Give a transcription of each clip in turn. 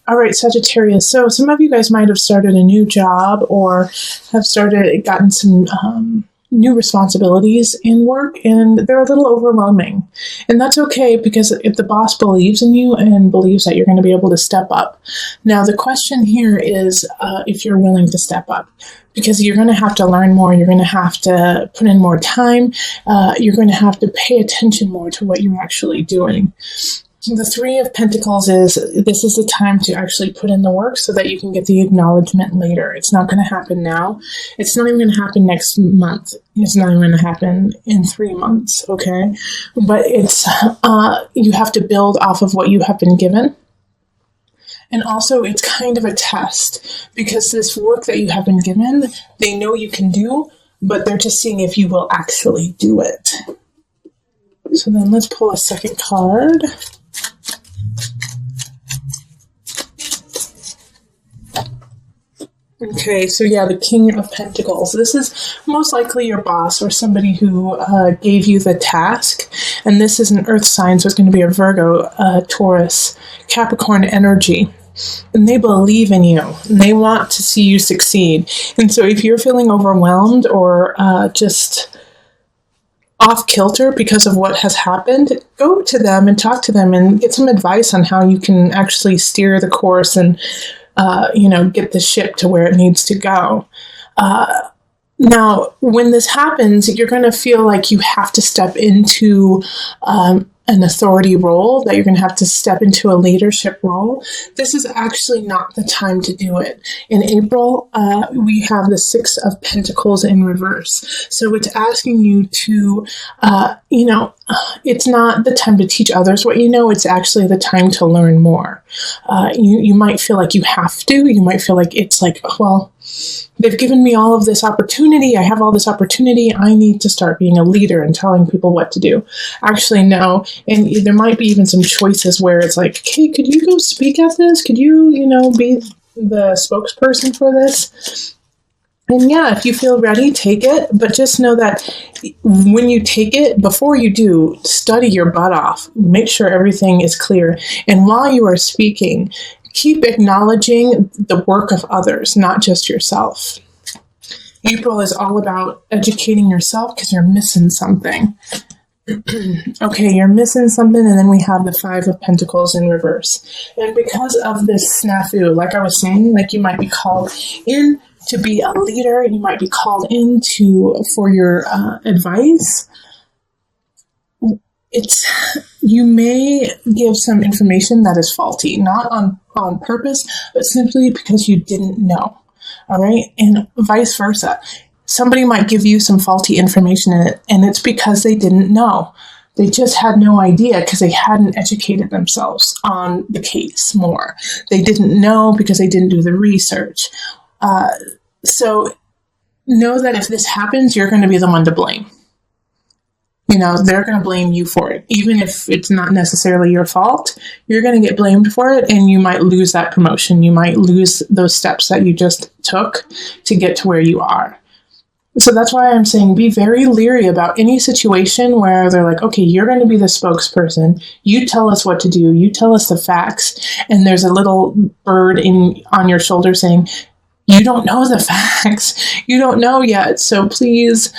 All right, Sagittarius. So some of you guys might have started a new job or have gotten some new responsibilities in work, and they're a little overwhelming. And that's okay, because if the boss believes in you and believes that you're going to be able to step up. Now, the question here is if you're willing to step up, because you're going to have to learn more. You're going to have to put in more time. You're going to have to pay attention more to what you're actually doing. The Three of Pentacles is, this is the time to actually put in the work so that you can get the acknowledgement later. It's not going to happen now. It's not even going to happen next month. It's not even going to happen in 3 months, okay? But it's, you have to build off of what you have been given. And also, it's kind of a test, because this work that you have been given, they know you can do, but they're just seeing if you will actually do it. So then let's pull a second card. Okay, so yeah, the King of Pentacles. This is most likely your boss or somebody who gave you the task. And this is an earth sign, so it's going to be a Virgo, Taurus, Capricorn energy. And they believe in you, and they want to see you succeed. And so if you're feeling overwhelmed or just off kilter because of what has happened, go to them and talk to them and get some advice on how you can actually steer the course and get the ship to where it needs to go. Now, when this happens, you're going to feel like you have to step into an authority role, that you're going to have to step into a leadership role. This is actually not the time to do it. In April, we have the Six of Pentacles in reverse. So it's asking you to, it's not the time to teach others what you know. It's actually the time to learn more. You might feel like you have to. You might feel like it's like, well, they've given me all of this opportunity. I have all this opportunity. I need to start being a leader and telling people what to do. Actually, no. And there might be even some choices where it's like, hey, could you go speak at this? Could you, be the spokesperson for this? And yeah, if you feel ready, take it. But just know that when you take it, before you do, study your butt off. Make sure everything is clear. And while you are speaking, keep acknowledging the work of others, not just yourself. April is all about educating yourself because you're missing something. Okay, you're missing something, and then we have the Five of Pentacles in reverse. And because of this snafu, like I was saying, like you might be called in to be a leader, you might be called in for your advice. You may give some information that is faulty, not on purpose, but simply because you didn't know. All right. And vice versa. Somebody might give you some faulty information in it, and it's because they didn't know. They just had no idea because they hadn't educated themselves on the case more. They didn't know because they didn't do the research. So know that if this happens, you're going to be the one to blame. They're going to blame you for it. Even if it's not necessarily your fault, you're going to get blamed for it, and you might lose that promotion. You might lose those steps that you just took to get to where you are. So that's why I'm saying be very leery about any situation where they're like, okay, you're going to be the spokesperson. You tell us what to do. You tell us the facts. And there's a little bird on your shoulder saying, you don't know the facts. You don't know yet. So please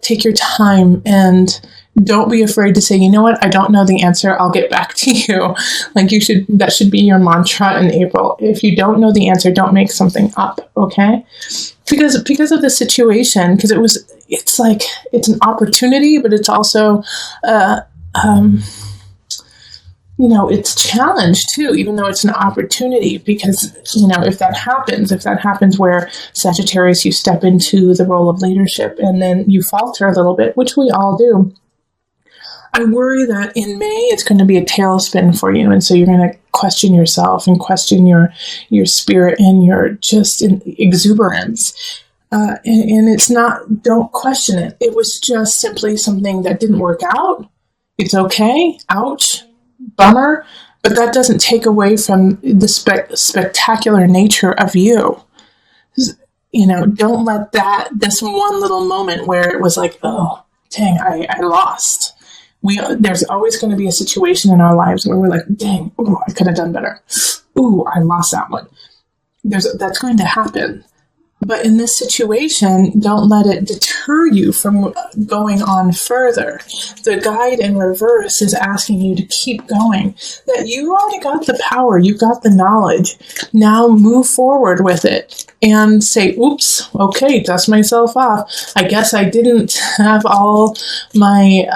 take your time and don't be afraid to say, you know what? I don't know the answer. I'll get back to you. That should be your mantra in April. If you don't know the answer, don't make something up. Okay. Because of the situation, because it's an opportunity, but it's also, it's challenge too, even though it's an opportunity, because, if that happens where Sagittarius, you step into the role of leadership and then you falter a little bit, which we all do. I worry that in May, it's going to be a tailspin for you. And so you're going to question yourself and question your spirit and your just exuberance. And it's not, don't question it. It was just simply something that didn't work out. It's okay. Ouch. Bummer. But that doesn't take away from the spectacular nature of you. Don't let this one little moment where it was like, oh, dang, I lost. There's always going to be a situation in our lives where we're like, dang, ooh, I could have done better. ooh, I lost that one. That's going to happen. But in this situation, don't let it deter you from going on further. The guide in reverse is asking you to keep going. That you already got the power, you've got the knowledge. Now move forward with it and say, oops, okay, dust myself off. I guess I didn't have all my,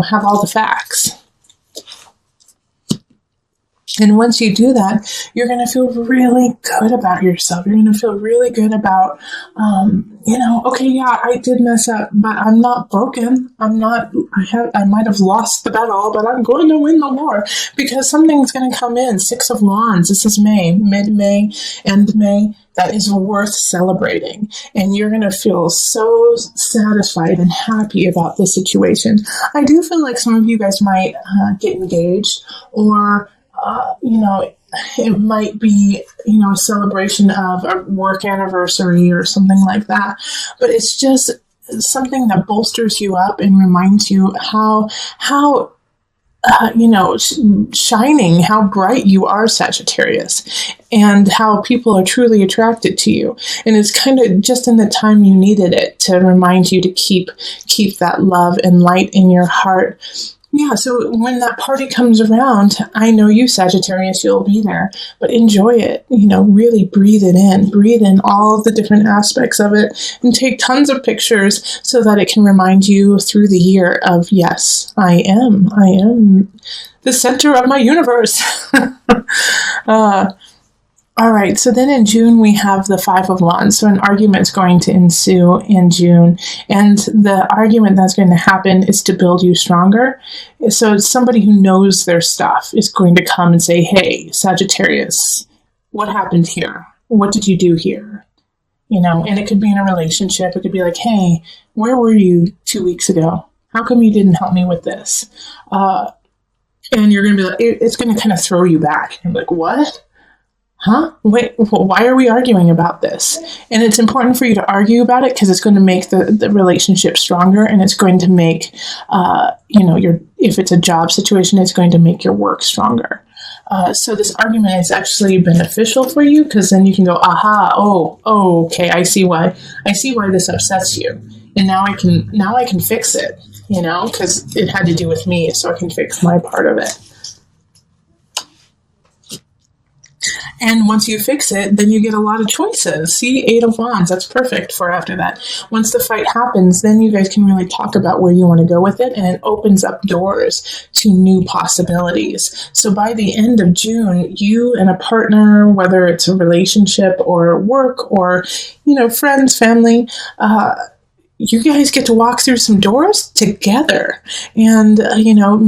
have all the facts. And once you do that, you're going to feel really good about yourself. You're going to feel really good about, okay, yeah, I did mess up, but I'm not broken. I might have lost the battle, but I'm going to win the war because something's going to come in. 6 of Wands. This is May, mid-May, end May. That is worth celebrating. And you're going to feel so satisfied and happy about this situation. I do feel like some of you guys might get engaged or it might be, a celebration of a work anniversary or something like that. But it's just something that bolsters you up and reminds you how shining, how bright you are, Sagittarius, and how people are truly attracted to you. And it's kind of just in the time you needed it to remind you to keep that love and light in your heart. Yeah, so when that party comes around, I know you, Sagittarius, you'll be there, but enjoy it, really breathe in all the different aspects of it, and take tons of pictures so that it can remind you through the year of, yes, I am the center of my universe. All right, so then in June, we have the 5 of Wands. So an argument's going to ensue in June. And the argument that's going to happen is to build you stronger. So somebody who knows their stuff is going to come and say, hey, Sagittarius, what happened here? What did you do here? And it could be in a relationship. It could be like, hey, where were you 2 weeks ago? How come you didn't help me with this? And you're going to be like, it's going to kind of throw you back. And like, what? Huh? Wait, why are we arguing about this? And it's important for you to argue about it because it's going to make the relationship stronger, and it's going to make, if it's a job situation, it's going to make your work stronger. So this argument is actually beneficial for you because then you can go, aha, okay, I see why this upsets you. And now I can fix it, because it had to do with me, so I can fix my part of it. And once you fix it, then you get a lot of choices. See, 8 of Wands, that's perfect for after that. Once the fight happens, then you guys can really talk about where you want to go with it, and it opens up doors to new possibilities. So by the end of June, you and a partner, whether it's a relationship or work or, friends, family, you guys get to walk through some doors together and,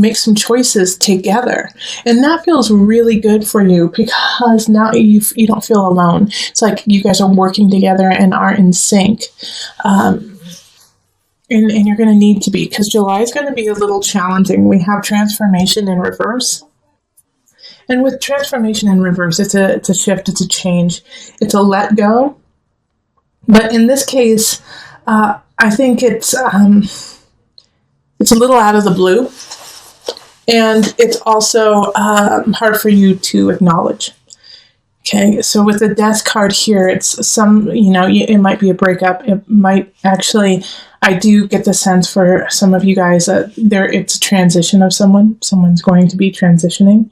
make some choices together. And that feels really good for you because now you don't feel alone. It's like you guys are working together and are in sync. And you're going to need to be, because July is going to be a little challenging. We have transformation in reverse. And with transformation in reverse, it's a shift, it's a change, it's a let go. But in this case, I think it's a little out of the blue, and it's also hard for you to acknowledge. Okay, so with the Death card here, it's it might be a breakup. It might actually, I do get the sense for some of you guys that it's a transition of someone. Someone's going to be transitioning.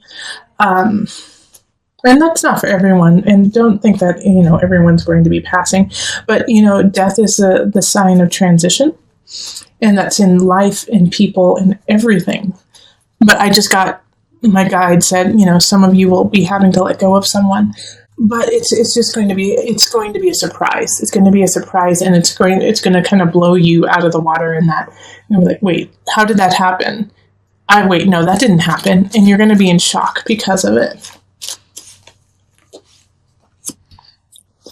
And that's not for everyone. And don't think that, everyone's going to be passing. But, death is the sign of transition. And that's in life, in people, in everything. But I just got, my guide said, some of you will be having to let go of someone. But it's going to be a surprise. It's going to be a surprise, and it's going to kind of blow you out of the water in that. You're like, wait, how did that happen? No, that didn't happen. And you're going to be in shock because of it.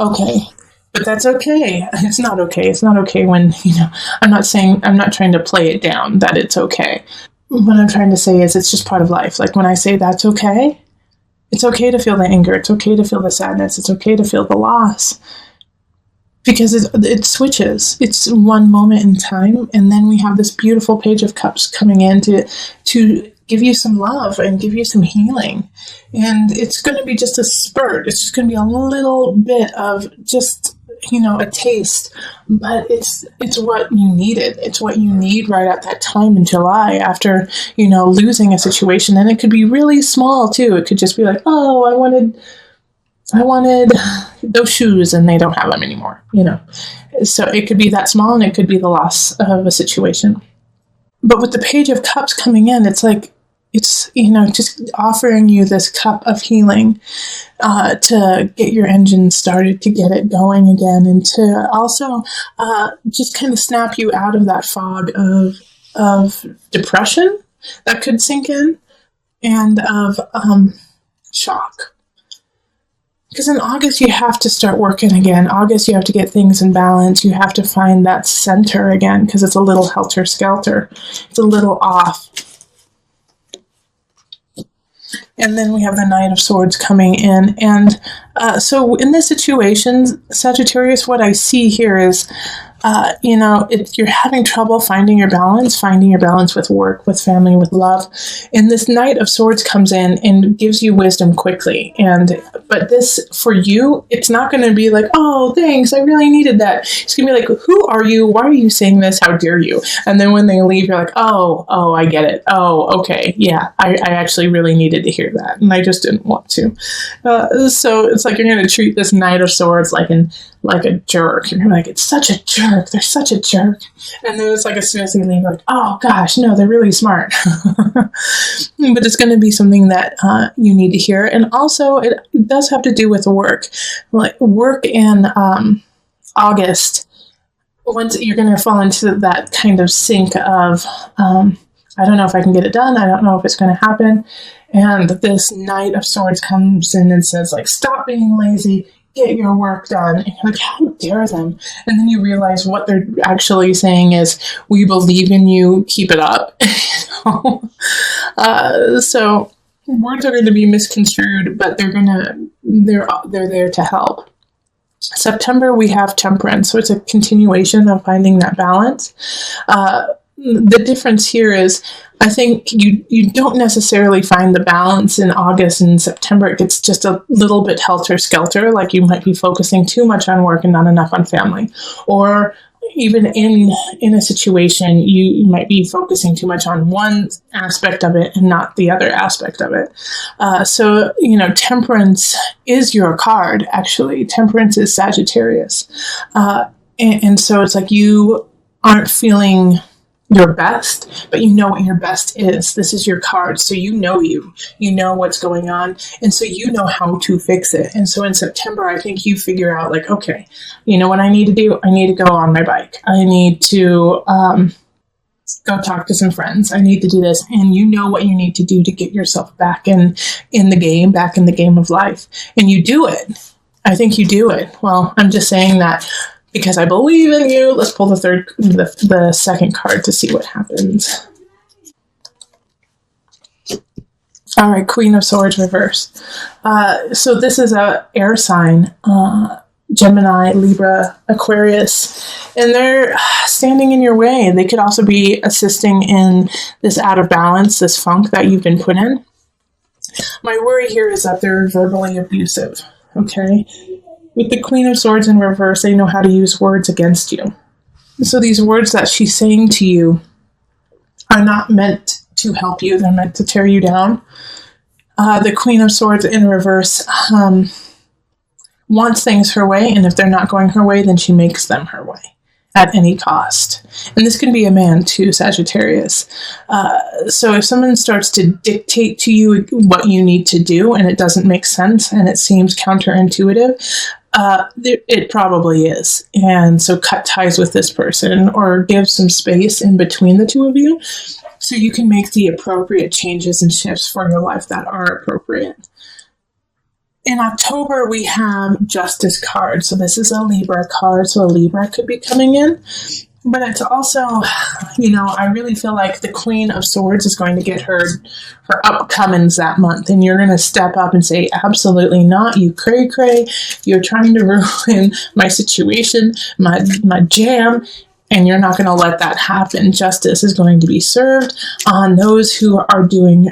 Okay, but that's okay. It's not okay. It's not okay when, I'm not trying to play it down that it's okay. What I'm trying to say is it's just part of life. Like when I say that's okay, it's okay to feel the anger. It's okay to feel the sadness. It's okay to feel the loss. Because it switches. It's one moment in time, and then we have this beautiful Page of Cups coming in to give you some love and give you some healing. And it's going to be just a spurt. It's just going to be a little bit of just, a taste, but it's what you needed. It's what you need right at that time in July after, losing a situation. And it could be really small too. It could just be like, oh, I wanted those shoes and they don't have them anymore, So it could be that small, and it could be the loss of a situation. But with the Page of Cups coming in, it's like, it's, just offering you this cup of healing to get your engine started, to get it going again, and to also just kind of snap you out of that fog of depression that could sink in, and of shock. Because in August, you have to start working again. August, you have to get things in balance. You have to find that center again, because it's a little helter-skelter. It's a little off. And then we have the Knight of Swords coming in. And so in this situation, Sagittarius, what I see here is, you're having trouble finding your balance with work, with family, with love. And this Knight of Swords comes in and gives you wisdom quickly. But this, for you, it's not going to be like, oh, thanks, I really needed that. It's going to be like, who are you? Why are you saying this? How dare you? And then when they leave, you're like, oh, I get it. Oh, okay. Yeah, I actually really needed to hear that. And I just didn't want to. So it's like you're going to treat this Knight of Swords like a jerk. And you're like, it's such a jerk. They're such a jerk. And then it's like, as soon as they leave, like, oh gosh, no, they're really smart. But it's going to be something that you need to hear. And also, it does have to do with work. Like work in August, once you're going to fall into that kind of sink of, I don't know if I can get it done. I don't know if it's going to happen. And this Knight of Swords comes in and says, like, stop being lazy. Get your work done. And you're like, how dare them? And then you realize what they're actually saying is, we believe in you, keep it up. So words are going to be misconstrued, but they're there to help. September, we have Temperance, so it's a continuation of finding that balance. The difference here is, I think you don't necessarily find the balance in August and September. It gets just a little bit helter-skelter, like you might be focusing too much on work and not enough on family. Or even in a situation, you might be focusing too much on one aspect of it and not the other aspect of it. So, Temperance is your card, actually. Temperance is Sagittarius. And so it's like you aren't feeling your best, but you know what your best is. This is your card, so you know what's going on, and so you know how to fix it. And so in September, I think you figure out, like, okay, you know what I need to do? I need to go on my bike. I need to go talk to some friends. I need to do this, and you know what you need to do to get yourself back in the game of life, and you do it. I think you do it. Well, I'm just saying that because I believe in you. Let's pull the second card to see what happens. All right, Queen of Swords reversed. So this is a air sign, Gemini, Libra, Aquarius, and they're standing in your way. They could also be assisting in this out of balance, this funk that you've been put in. My worry here is that they're verbally abusive, okay? With the Queen of Swords in reverse, they know how to use words against you. So these words that she's saying to you are not meant to help you. They're meant to tear you down. The Queen of Swords in reverse wants things her way, and if they're not going her way, then she makes them her way at any cost. And this can be a man too, Sagittarius. So if someone starts to dictate to you what you need to do and it doesn't make sense and it seems counterintuitive, it probably is. And so cut ties with this person or give some space in between the two of you so you can make the appropriate changes and shifts for your life that are appropriate. In October, we have Justice card. So this is a Libra card. So a Libra could be coming in. But it's also, I really feel like the Queen of Swords is going to get her upcomings that month. And you're going to step up and say, absolutely not. You cray-cray. You're trying to ruin my situation, my jam. And you're not going to let that happen. Justice is going to be served on those who are doing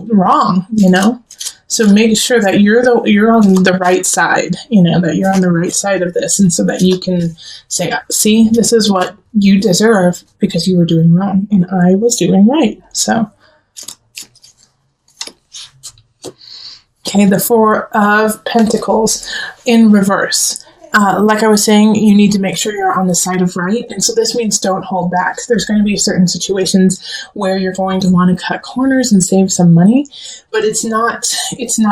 wrong, you know? So make sure that you're on the right side, you know, that you're on the right side of this. And so that you can say, see, this is what you deserve because you were doing wrong and I was doing right. So, okay, the Four of Pentacles in reverse. Like I was saying, you need to make sure you're on the side of right. And so this means don't hold back. There's going to be certain situations where you're going to want to cut corners and save some money, but it's not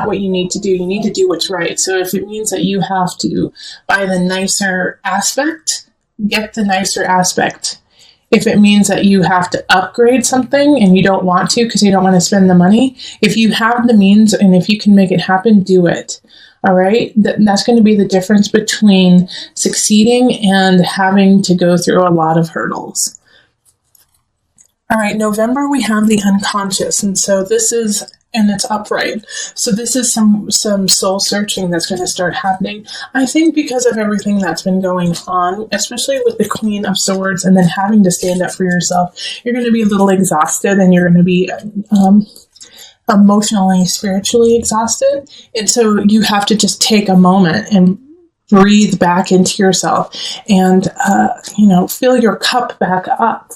what you need to do. You need to do what's right. So if it means that you have to buy the nicer aspect, get the nicer aspect. If it means that you have to upgrade something and you don't want to because you don't want to spend the money, if you have the means and if you can make it happen, do it. All right, that's going to be the difference between succeeding and having to go through a lot of hurdles. All right, November, we have the unconscious. And so this is, and it's upright. So this is some soul searching that's going to start happening. I think because of everything that's been going on, especially with the Queen of Swords and then having to stand up for yourself, you're going to be a little exhausted and you're going to be emotionally, spiritually exhausted. And so you have to just take a moment and breathe back into yourself and, fill your cup back up.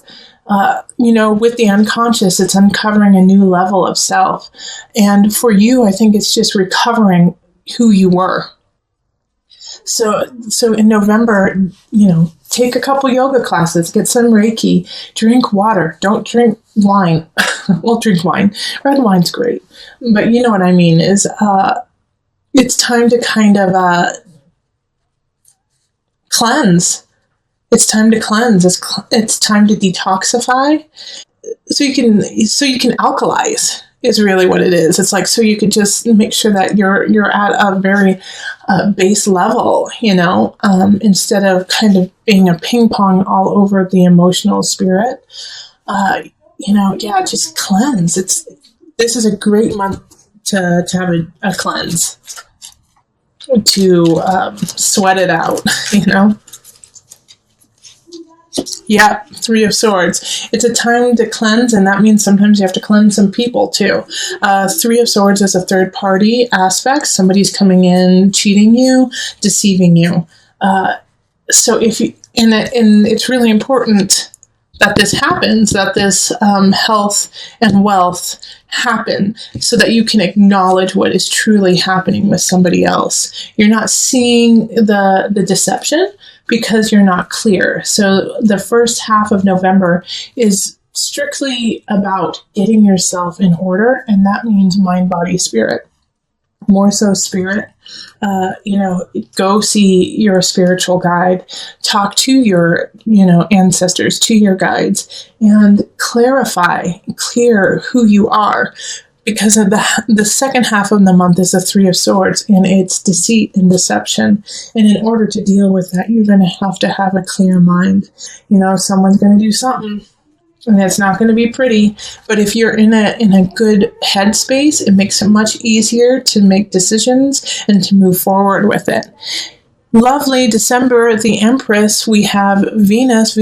With the unconscious, it's uncovering a new level of self. And for you, I think it's just recovering who you were. So in November, take a couple yoga classes, get some Reiki, drink water, don't drink wine. Well, drink wine. Red wine's great. But you know what I mean is it's time to kind of cleanse. It's time to cleanse. It's time to detoxify. So you can alkalize is really what it is. It's like, so you could just make sure that you're at a very base level, instead of kind of being a ping pong all over the emotional spirit. Just cleanse. This is a great month to have a cleanse, to sweat it out, Yeah, Three of Swords. It's a time to cleanse, and that means sometimes you have to cleanse some people too. Three of Swords is a third party aspect. Somebody's coming in, cheating you, deceiving you. So if you, and it's really important that this happens, that this health and wealth happen so that you can acknowledge what is truly happening with somebody else. You're not seeing the deception because you're not clear. So the first half of November is strictly about getting yourself in order, and that means mind, body, spirit. More so spirit. Go see your spiritual guide, talk to your, ancestors, to your guides, and clear who you are. Because of the second half of the month is the Three of Swords, and it's deceit and deception. And in order to deal with that, you're going to have a clear mind. Someone's going to do something, and it's not going to be pretty. But if you're in a good headspace, it makes it much easier to make decisions and to move forward with it. Lovely December, the Empress, we have Venus,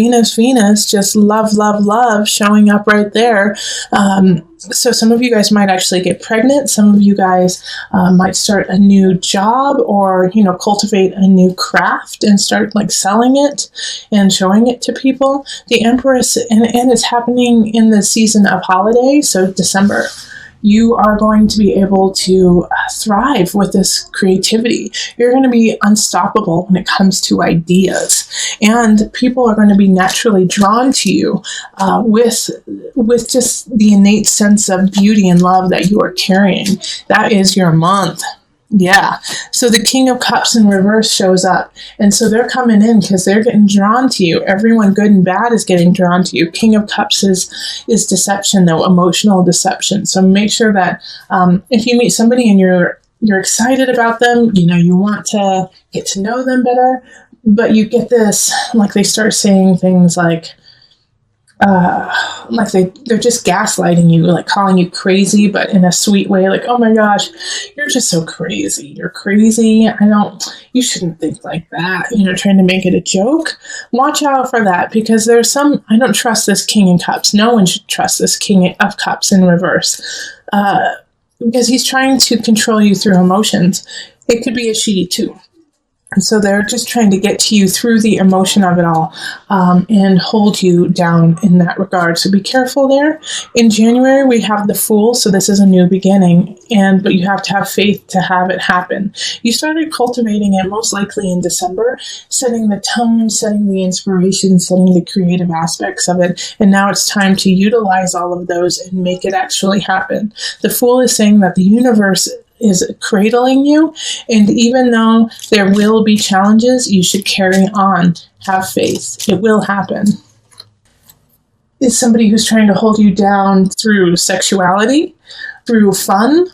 just love, showing up right there. So some of you guys might actually get pregnant. Some of you guys might start a new job or, cultivate a new craft and start selling it and showing it to people. The Empress, and it's happening in the season of holiday, so December. You are going to be able to thrive with this creativity. You're going to be unstoppable when it comes to ideas. And people are going to be naturally drawn to you with just the innate sense of beauty and love that you are carrying. That is your month. Yeah. So the King of Cups in reverse shows up. And so they're coming in because they're getting drawn to you. Everyone good and bad is getting drawn to you. King of Cups is deception, though, emotional deception. So make sure that if you meet somebody and you're excited about them, you want to get to know them better, but you get this, they start saying things like they're just gaslighting you, calling you crazy, but in a sweet way, oh my gosh, you're just so crazy. You're crazy. you shouldn't think like that, trying to make it a joke. Watch out for that, because I don't trust this King of Cups. No one should trust this King of Cups in reverse, because he's trying to control you through emotions. It could be a she too. And so they're just trying to get to you through the emotion of it all, and hold you down in that regard. So be careful there. In January, we have the Fool. So this is a new beginning, but you have to have faith to have it happen. You started cultivating it most likely in December, setting the tone, setting the inspiration, setting the creative aspects of it. And now it's time to utilize all of those and make it actually happen. The Fool is saying that the universe is cradling you, and even though there will be challenges, you should carry on. Have faith. It will happen. It's somebody who's trying to hold you down through sexuality, through fun,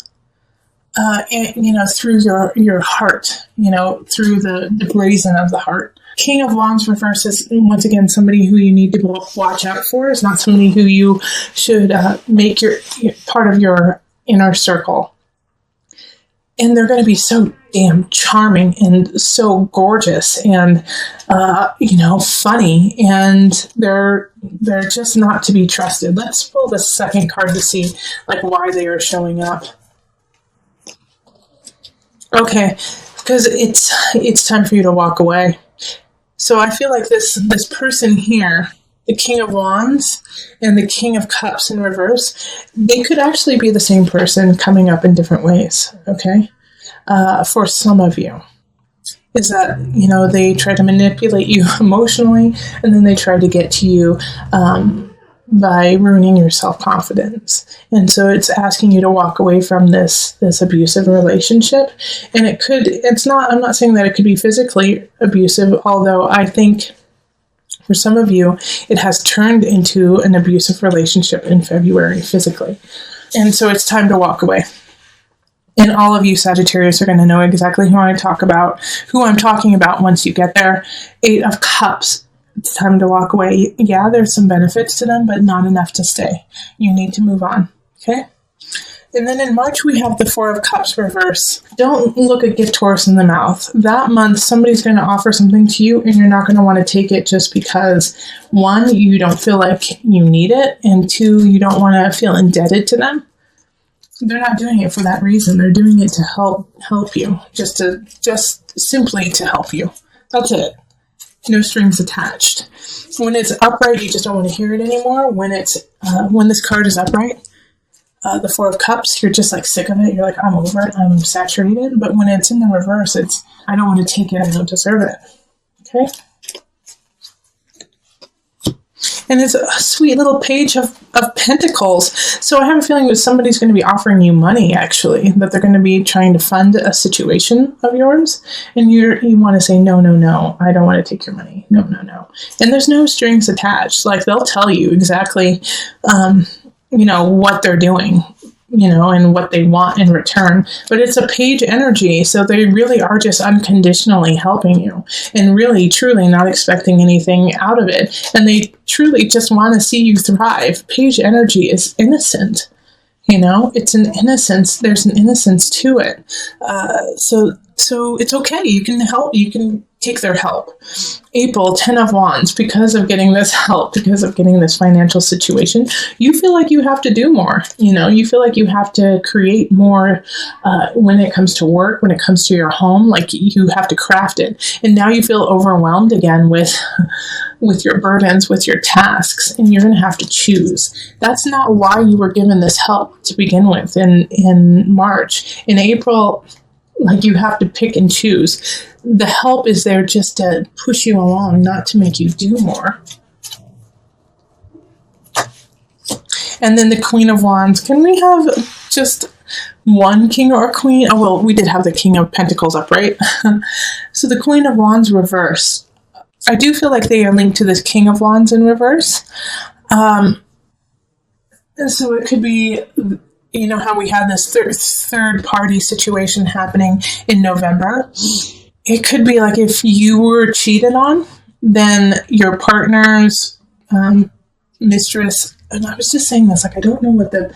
and through your heart, through the brazen of the heart. King of Wands reverse is, once again, somebody who you need to watch out for. It's not somebody who you should make your part of your inner circle. And they're going to be so damn charming and so gorgeous and, funny. And they're just not to be trusted. Let's pull the second card to see why they are showing up. Okay, because it's time for you to walk away. So I feel like this person here, the King of Wands and the King of Cups in reverse, they could actually be the same person coming up in different ways, okay? For some of you, is that, they try to manipulate you emotionally, and then they try to get to you by ruining your self-confidence. And so it's asking you to walk away from this abusive relationship. And I'm not saying that it could be physically abusive, although I think for some of you, it has turned into an abusive relationship in February physically. And so it's time to walk away. And all of you Sagittarius are going to know exactly who I'm talking about once you get there. 8 of Cups. It's time to walk away. Yeah, there's some benefits to them, but not enough to stay. You need to move on. Okay? And then in March, we have the 4 of Cups reverse. Don't look a gift horse in the mouth. That month, somebody's going to offer something to you, and you're not going to want to take it just because, 1, you don't feel like you need it, and 2, you don't want to feel indebted to them. They're not doing it for that reason. They're doing it to help you, just simply to help you. That's it. No strings attached. When it's upright, you just don't want to hear it anymore. When this card is upright, the 4 of Cups, you're just sick of it. You're like, I'm over it. I'm saturated. But when it's in the reverse, I don't want to take it. I don't deserve it. Okay? And it's a sweet little page of Pentacles. So I have a feeling that somebody's going to be offering you money, actually, that they're going to be trying to fund a situation of yours. And you want to say, no, I don't want to take your money. No. And there's no strings attached. They'll tell you exactly, what they're doing, and what they want in return. But it's a page energy, so they really are just unconditionally helping you and really, truly not expecting anything out of it. And they truly just want to see you thrive. Page energy is innocent. It's an innocence. There's an innocence to it. So it's okay. You can help. You can take their help. April, 10 of Wands, because of getting this help, because of getting this financial situation, you feel like you have to do more. You feel like you have to create more when it comes to work, when it comes to your home, you have to craft it. And now you feel overwhelmed again with your burdens, with your tasks, and you're going to have to choose. That's not why you were given this help to begin with in March. In April, you have to pick and choose. The help is there just to push you along, not to make you do more. And then the Queen of Wands. Can we have just one king or queen? Oh, well, we did have the King of Pentacles up, right? So the Queen of Wands reverse. I do feel like they are linked to this King of Wands in reverse. And so it could be, how we had this third party situation happening in November. It could be if you were cheated on, then your partner's mistress, and I was just saying this, I don't know what the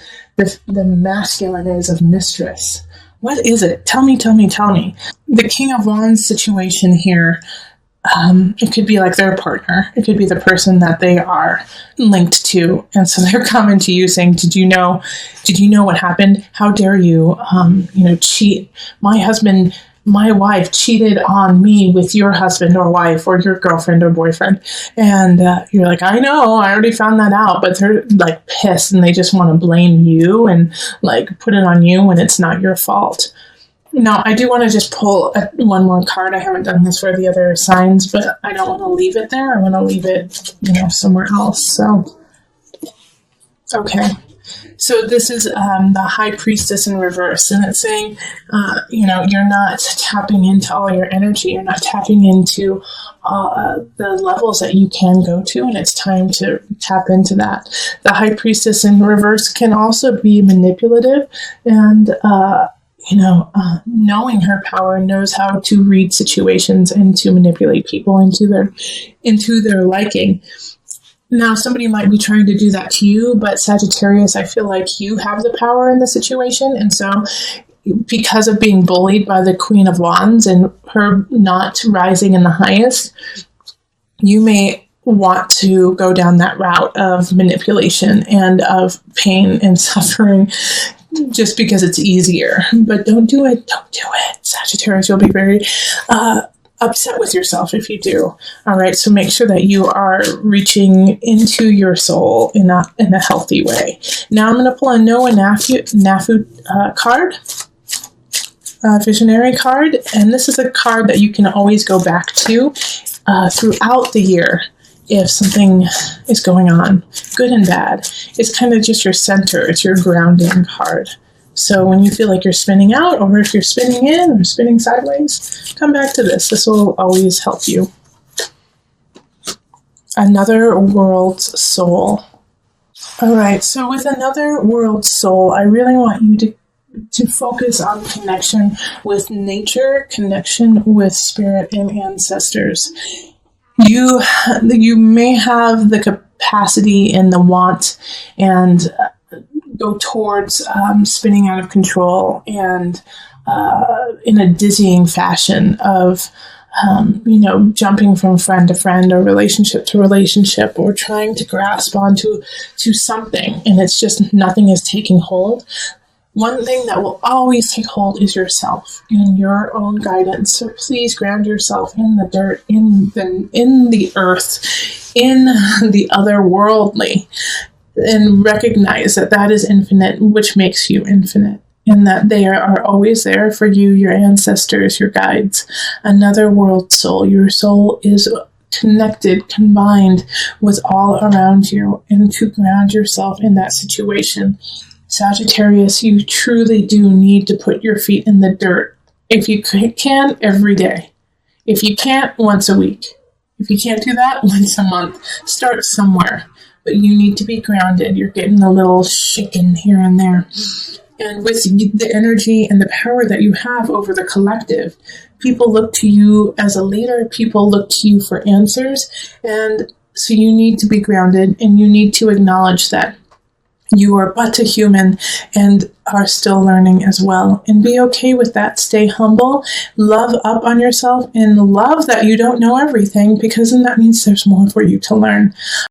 masculine is of mistress. What is it? Tell me, tell me, tell me. The King of Wands situation here, it could be like their partner. It could be the person that they are linked to. And so they're coming to you saying, did you know what happened? How dare you, cheat? My wife cheated on me with your husband or wife or your girlfriend or boyfriend. And you're like, I know, I already found that out. But they're like pissed and they just want to blame you and like put it on you when it's not your fault. Now, I do want to just pull one more card. I haven't done this for the other signs, but I don't want to leave it there. I want to leave it, somewhere else. So, okay. So this is the High Priestess in reverse, and it's saying, you're not tapping into all your energy. You're not tapping into the levels that you can go to, and it's time to tap into that. The High Priestess in reverse can also be manipulative, and knowing her power, knows how to read situations and to manipulate people into their liking. Now, somebody might be trying to do that to you, but Sagittarius, I feel like you have the power in the situation. And so because of being bullied by the Queen of Wands and her not rising in the highest, you may want to go down that route of manipulation and of pain and suffering just because it's easier. But don't do it. Don't do it. Sagittarius, you'll be very upset with yourself if you do. All right. So make sure that you are reaching into your soul in a healthy way. Now I'm going to pull a Noah Nafu card, visionary card. And this is a card that you can always go back to throughout the year. If something is going on, good and bad, it's kind of just your center. It's your grounding card. So when you feel like you're spinning out, or if you're spinning in or spinning sideways, come back to this. This will always help you. Another world's soul. All right, so with another world's soul, I really want you to focus on connection with nature, connection with spirit and ancestors. You may have the capacity and the want and go towards spinning out of control and in a dizzying fashion of, jumping from friend to friend or relationship to relationship or trying to grasp onto something, and it's just nothing is taking hold. One thing that will always take hold is yourself and your own guidance. So please ground yourself in the dirt, in the earth, in the otherworldly, and recognize that is infinite, which makes you infinite, and that they are always there for you, your ancestors, your guides. Another world soul. Your soul is connected, combined with all around you, and to ground yourself in that situation. Sagittarius, you truly do need to put your feet in the dirt. If you can, every day. If you can't, once a week. If you can't do that, once a month. Start somewhere. But you need to be grounded. You're getting a little shaken here and there. And with the energy and the power that you have over the collective, people look to you as a leader. People look to you for answers. And so you need to be grounded, and you need to acknowledge that you are but a human and are still learning as well. And be okay with that. Stay humble, love up on yourself, and love that you don't know everything, because then that means there's more for you to learn.